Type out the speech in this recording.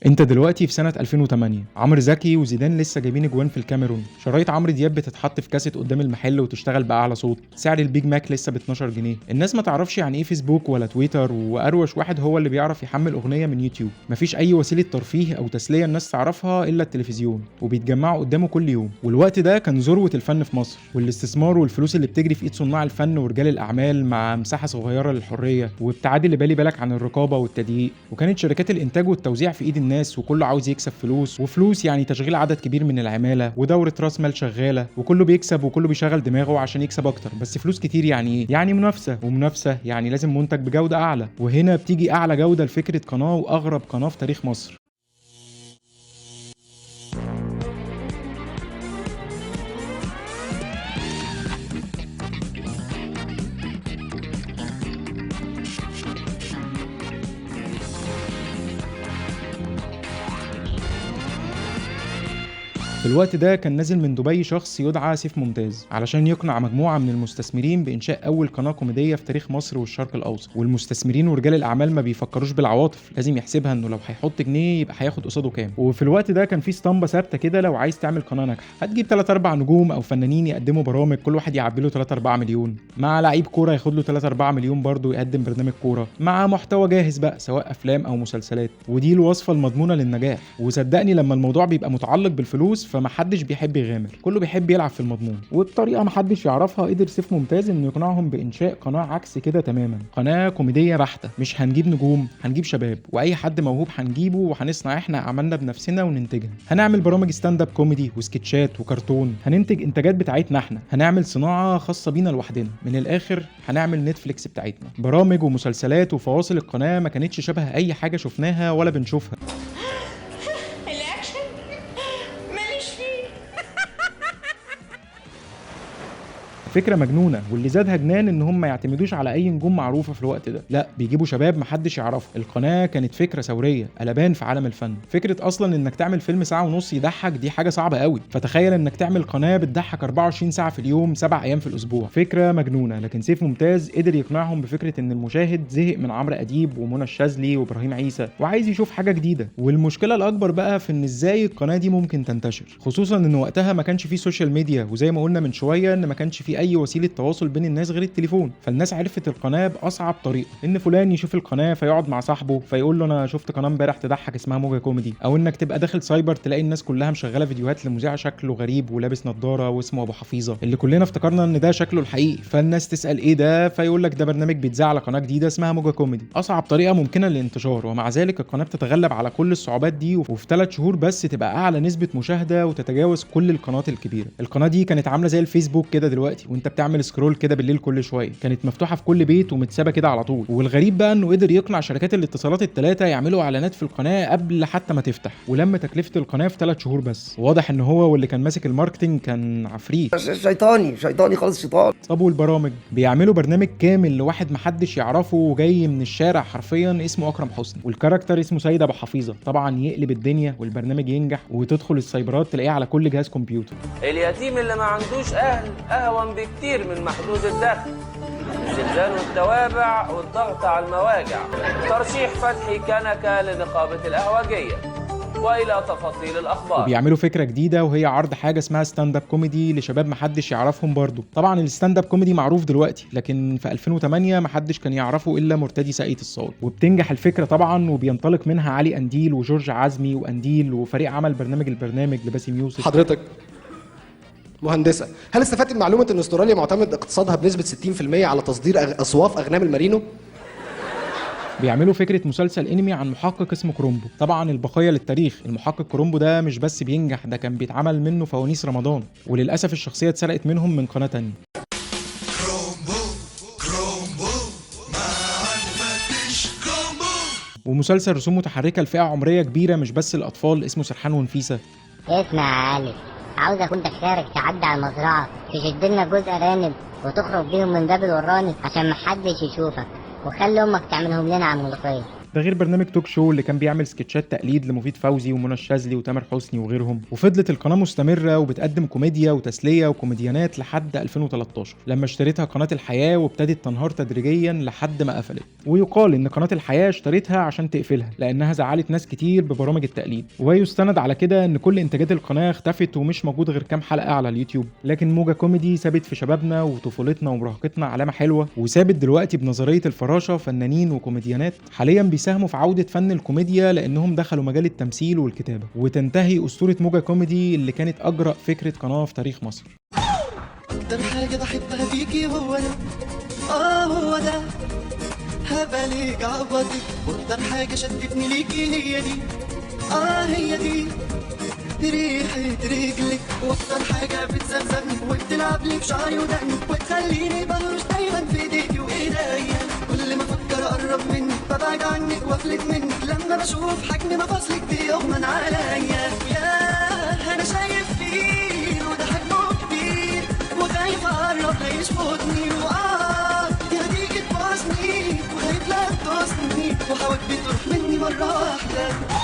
انت دلوقتي في سنة 2008، عمرو زكي وزيدان لسه جايبين اجوان في الكاميرون، شرايط عمرو دياب بتتحط في كاسيت قدام المحل وتشتغل بأعلى صوت، سعر البيج ماك لسه ب 12 جنيه. الناس ما تعرفش يعني ايه فيسبوك ولا تويتر، واروش واحد هو اللي بيعرف يحمل اغنية من يوتيوب. مفيش اي وسيلة ترفيه او تسلية الناس تعرفها الا التلفزيون، وبيتجمعوا قدامه كل يوم. والوقت ده كان ذروة الفن في مصر، والاستثمار والفلوس اللي بتجري في ايد صناع الفن ورجال الاعمال مع مساحة صغيرة للحرية وابتعاد اللي بالي بالك عن الرقابة والتضييق. وكانت شركات الانتاج والتوزيع في ايد الناس، وكله عاوز يكسب فلوس، وفلوس يعني تشغيل عدد كبير من العمالة ودورة راس مال شغالة، وكله بيكسب وكله بيشغل دماغه عشان يكسب اكتر. بس فلوس كتير يعني ايه؟ يعني منافسة، ومنافسة يعني لازم منتج بجودة اعلى. وهنا بتيجي اعلى جودة لفكرة قناة واغرب قناة في تاريخ مصر. في الوقت ده كان نازل من دبي شخص يدعى سيف ممتاز علشان يقنع مجموعة من المستثمرين بإنشاء أول قناة كوميدية في تاريخ مصر والشرق الأوسط. والمستثمرين ورجال الأعمال ما بيفكروش بالعواطف، لازم يحسبها إنه لو هيحط جنيه يبقى هياخد قصاده كام. وفي الوقت ده كان في اسطمبة ثابتة كده، لو عايز تعمل قناة ناجحة هتجيب 3 4 نجوم أو فنانين يقدموا برامج، كل واحد يعبي له 3 4 مليون، مع لعيب كورة ياخد له 3 4 مليون برضه يقدم برنامج كورة، مع محتوى جاهز بقى سواء أفلام أو مسلسلات. ودي الوصفة المضمونة للنجاح. وصدقني لما الموضوع بيبقى متعلق بالفلوس فمحدش بيحب يغامر، كله بيحب يلعب في المضمون. وبطريقه محدش يعرفها قدر سيف ممتاز انه يقنعهم بانشاء قناه عكس كده تماما، قناه كوميديه بحته. مش هنجيب نجوم، هنجيب شباب واي حد موهوب هنجيبه، وهنصنع احنا اعمالنا بنفسنا وننتجها. هنعمل برامج ستاند اب كوميدي وسكتشات وكرتون، هننتج انتاجات بتاعتنا احنا، هنعمل صناعه خاصه بينا لوحدنا. من الاخر هنعمل نتفليكس بتاعتنا، برامج ومسلسلات وفواصل. القناه ما كانتش شبه اي حاجه شفناها ولا بنشوفها. الاكشن ماليش فيه. فكره مجنونه، واللي زادها جنان ان هم ما يعتمدوش على اي نجوم معروفه في الوقت ده، لا بيجيبوا شباب محدش يعرفه. القناه كانت فكره ثوريه، قلبان في عالم الفن. فكره اصلا انك تعمل فيلم ساعه ونص يضحك دي حاجه صعبه قوي، فتخيل انك تعمل قناه بتضحك 24 ساعه في اليوم 7 ايام في الاسبوع. فكره مجنونه، لكن سيف ممتاز قدر يقنعهم بفكره ان المشاهد زهق من عمرو اديب ومنى الشاذلي وابراهيم عيسى وعايز يشوف حاجه جديده. والمشكله الاكبر بقى في ان ازاي القناه دي ممكن تنتشر، خصوصا ان وقتها ما كانش فيه سوشيال ميديا، وزي ما قلنا من شويه ان ما كانش فيه اي وسيله تواصل بين الناس غير التليفون. فالناس عرفت القناه باصعب طريقه، ان فلان يشوف القناه فيقعد مع صاحبه فيقول له انا شفت قناه امبارح تضحك اسمها موجة كوميدي، او انك تبقى داخل سايبر تلاقي الناس كلها مشغله فيديوهات لمذيع شكله غريب ولابس نظاره واسمه ابو حفيظه، اللي كلنا افتكرنا ان ده شكله الحقيقي. فالناس تسال ايه ده، فيقول لك ده برنامج بيتذاع على قناه جديده اسمها موجة كوميدي. اصعب طريقه ممكنه للانتشار، ومع ذلك القناه بتتغلب على كل الصعوبات دي، وفي 3 شهور بس تبقى اعلى نسبه مشاهده وتتجاوز كل القنوات الكبيره. القناه دي كانت عامله زي الفيسبوك كده دلوقتي، وانت بتعمل سكرول كده بالليل كل شويه، كانت مفتوحه في كل بيت ومتسابه كده على طول. والغريب بقى انه قدر يقنع شركات الاتصالات الثلاثه يعملوا اعلانات في القناه قبل حتى ما تفتح، ولما تكلفه القناه في 3 شهور بس. واضح ان هو واللي كان ماسك الماركتنج كان عفريت شيطاني خالص شيطان. طب والبرامج، بيعملوا برنامج كامل لواحد محدش يعرفه وجاي من الشارع حرفيا اسمه اكرم حسني، والكاركتر اسمه سيد ابو حفيظه. طبعا يقلب الدنيا والبرنامج ينجح، وتدخل السايبرات تلاقيه على كل جهاز كمبيوتر. اليتيم اللي ما عندوش اهل اهون بكتير من محدود الدخل. الزلزال والتوابع والضغط على المواجع. ترشيح فتحي كنكه لنقابه القهوجيه. والى تفاصيل الاخبار. وبيعملوا فكره جديده وهي عرض حاجه اسمها ستاند اب كوميدي لشباب محدش يعرفهم برضه. طبعا الستاند اب كوميدي معروف دلوقتي، لكن في 2008 محدش كان يعرفه الا مرتدي ساقية الصاوي. وبتنجح الفكره طبعا، وبينطلق منها علي قنديل وجورج عزمي وقنديل وفريق عمل البرنامج لباسم يوسف. حضرتك مهندسة، هل استفدت من معلومة ان استراليا معتمد اقتصادها بنسبة 60% على تصدير اصواف اغنام المارينو؟ بيعملوا فكره مسلسل انمي عن محقق اسمه كرومبو. طبعا البقايا للتاريخ، المحقق كرومبو ده مش بس بينجح، ده كان بيتعمل منه فوانيس رمضان، وللاسف الشخصيه اتسرقت منهم من قناه تانية. ومسلسل رسوم متحركه لفئه عمريه كبيره مش بس الاطفال اسمه سرحان ونفيسه. اسمع يا علي، عاوز اكون دخارك تعدي على المزرعه تشد لنا جزء ارانب وتخرج بيهم من باب الوراني عشان محدش يشوفك، وخلي امك تعملهم لنا على الملوخيه. ده غير برنامج توك شو اللي كان بيعمل سكتشات تقليد لمفيد فوزي ومنى الشاذلي وتامر حسني وغيرهم. وفضلت القناه مستمره وبتقدم كوميديا وتسليه وكوميديانات لحد 2013 لما اشتريتها قناه الحياه وابتدت تنهار تدريجيا لحد ما قفلت. ويقال ان قناه الحياه اشتريتها عشان تقفلها لانها زعلت ناس كتير ببرامج التقليد، ويستند على كده ان كل انتاجات القناه اختفت ومش موجود غير كام حلقه على اليوتيوب. لكن موجة كوميدي سابت في شبابنا وطفولتنا ومراهقتنا علامه حلوه، وثابت دلوقتي بنظريه الفراشه فنانين وكوميديانات حاليا بيساهموا في عوده فن الكوميديا لانهم دخلوا مجال التمثيل والكتابه. وتنتهي اسطوره موجة كوميدي اللي كانت اجرأ فكره قناه في تاريخ مصر. اكتر حاجة بحبها فيكي هو ده، هو ده، هبالك عوضك، واكتر حاجة شدتني ليكي هي دي، هي دي، ريحة رجلك، واكتر حاجة بتزغزغني وبتلعب لي بشعري ودقني وتخليني بهرش دايما في ايديكي وايديا، كل ما افكر اقرب منك ببعد عنك وافلت منك، لما بشوف حجم مفاصلك بيغمن عليا، يا انا شايف فيه وده حجمه كبير وخايف اقرب لا يشفطني، يهديك تبوسني وخايف لا تبوسني وحاولت بتروح مني مرة واحدة.